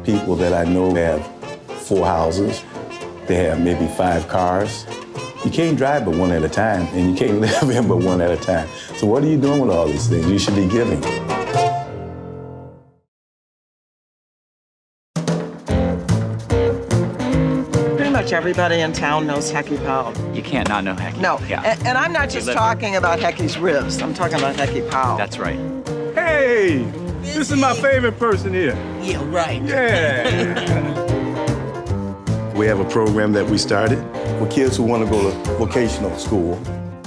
People that I know have 4 houses. They have maybe 5 cars. You can't drive but one at a time, and you can't live in but one at a time. So what are you doing with all these things? You should be giving. Pretty much everybody in town knows Hecky Powell. You can't not know Hecky. No, Yeah. and I'm not just talking about Hecky's ribs. I'm talking about Hecky Powell. That's right. Hey, this is my favorite person here. Yeah, right. Yeah. We have a program that we started for kids who want to go to vocational school.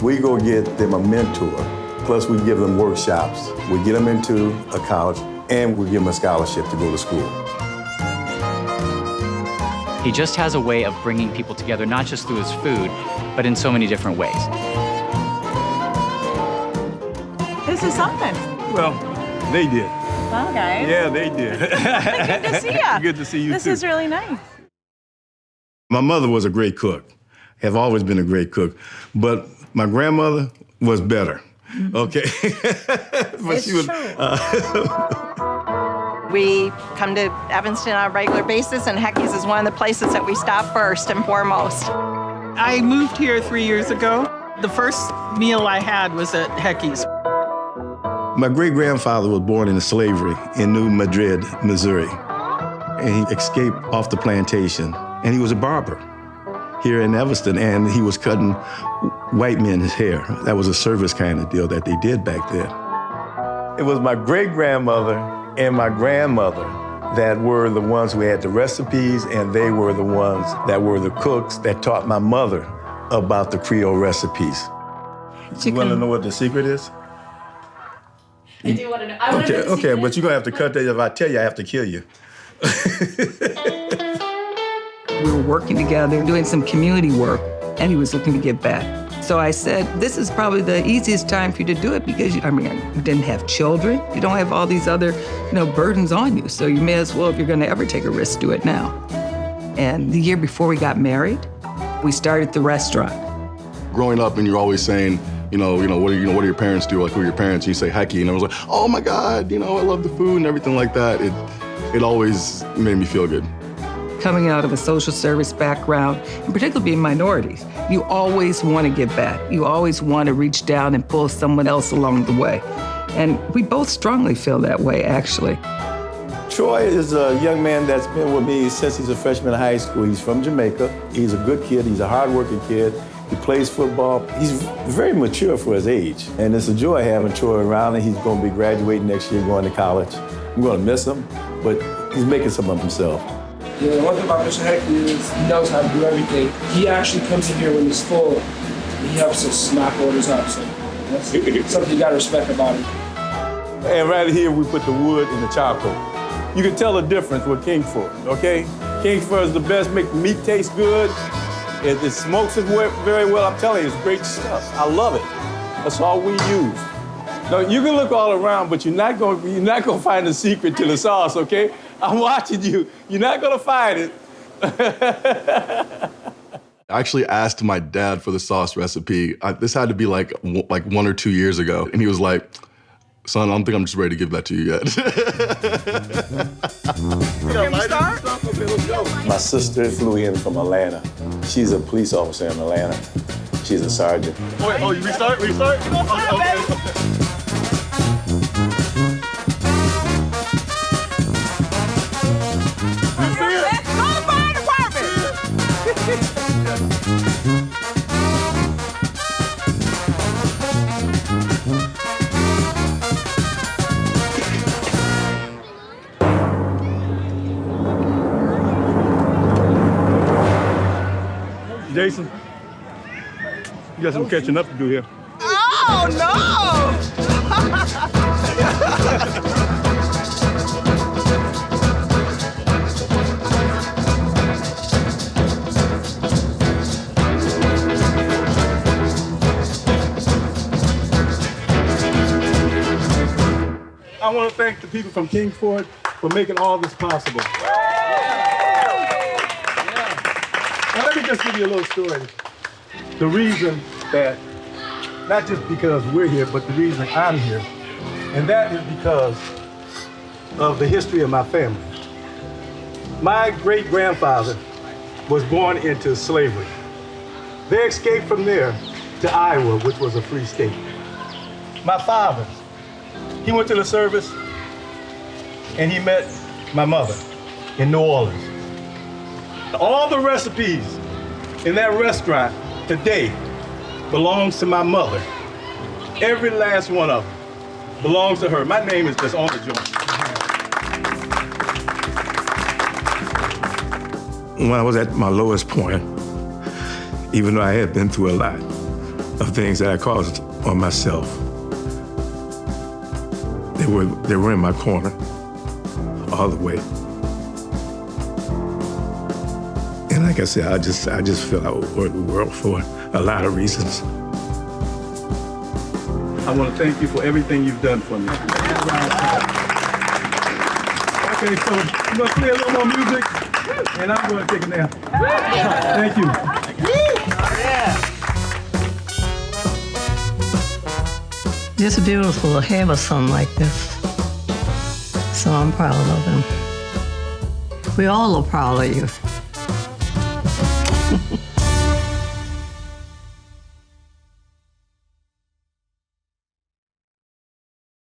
We go get them a mentor, plus we give them workshops. We get them into a college, and we give them a scholarship to go to school. He just has a way of bringing people together, not just through his food, but in so many different ways. This is something. Well, they did. Okay. Yeah, they did. Good to see you. Good to see you, This too. is really nice. My mother was a great cook, have always been a great cook, but my grandmother was better, okay? But It's she was, true. We come to Evanston on a regular basis, and Hecky's is one of the places that we stop first and foremost. I moved here 3 years ago. The first meal I had was at Hecky's. My great-grandfather was born into slavery in New Madrid, Missouri, and he escaped off the plantation. And he was a barber here in Evanston, and he was cutting white men's hair. That was a service kind of deal that they did back then. It was my great-grandmother and my grandmother that were the ones who had the recipes, and they were the ones that were the cooks that taught my mother about the Creole recipes. You want to know what the secret is? I do want to know. I want to know the Okay, secret. but you're going to have to cut that. If I tell you, I have to kill you. We were working together, doing some community work, and he was looking to give back. So I said, this is probably the easiest time for you to do it because, you didn't have children. You don't have all these other, burdens on you. So you may as well, if you're going to ever take a risk, do it now. And the year before we got married, we started the restaurant. Growing up, and you're always saying, what do your parents do? Like, who are your parents? And you say Hecky, and I was like, oh my God, I love the food and everything like that. It always made me feel good. Coming out of a social service background, and particularly being minorities, you always want to give back. You always want to reach down and pull someone else along the way. And we both strongly feel that way, actually. Troy is a young man that's been with me since he's a freshman in high school. He's from Jamaica. He's a good kid. He's a hardworking kid. He plays football. He's very mature for his age. And it's a joy having Troy around, and he's going to be graduating next year, going to college. I'm going to miss him, but he's making some of himself. Yeah, the one thing about Mr. Hecky is he knows how to do everything. He actually comes in here when he's full. He helps us knock orders up. So that's something you got to respect about him. And right here, we put the wood and the charcoal. You can tell the difference with Kingsford, okay? Kingsford is the best, make the meat taste good. It smokes it very well. I'm telling you, it's great stuff. I love it. That's all we use. Now, you can look all around, but you're not gonna find the secret to the sauce, okay? I'm watching you. You're not gonna find it. I actually asked my dad for the sauce recipe. This had to be like 1 or 2 years ago. And he was like, son, I don't think I'm just ready to give that to you yet. Can we start? My sister flew in from Atlanta. She's a police officer in Atlanta. She's a sergeant. Wait, you restart? Okay. Jason, you got some catching up to do here. Oh, no! I want to thank the people from Kingsford for making all this possible. Now, let me just give you a little story. The reason that, not just because we're here, but the reason I'm here, and that is because of the history of my family. My great-grandfather was born into slavery. They escaped from there to Iowa, which was a free state. My father, he went to the service and he met my mother in New Orleans. All the recipes in that restaurant today belongs to my mother. Every last one of them belongs to her. My name is just on the joint. When I was at my lowest point, even though I had been through a lot of things that I caused on myself, they were in my corner all the way. And like I said, I just feel I owe the world for a lot of reasons. I want to thank you for everything you've done for me. Okay, so we're going to play a little more music, and I'm going to take a nap. Thank you. It's beautiful to have a son like this. So I'm proud of him. We all are proud of you.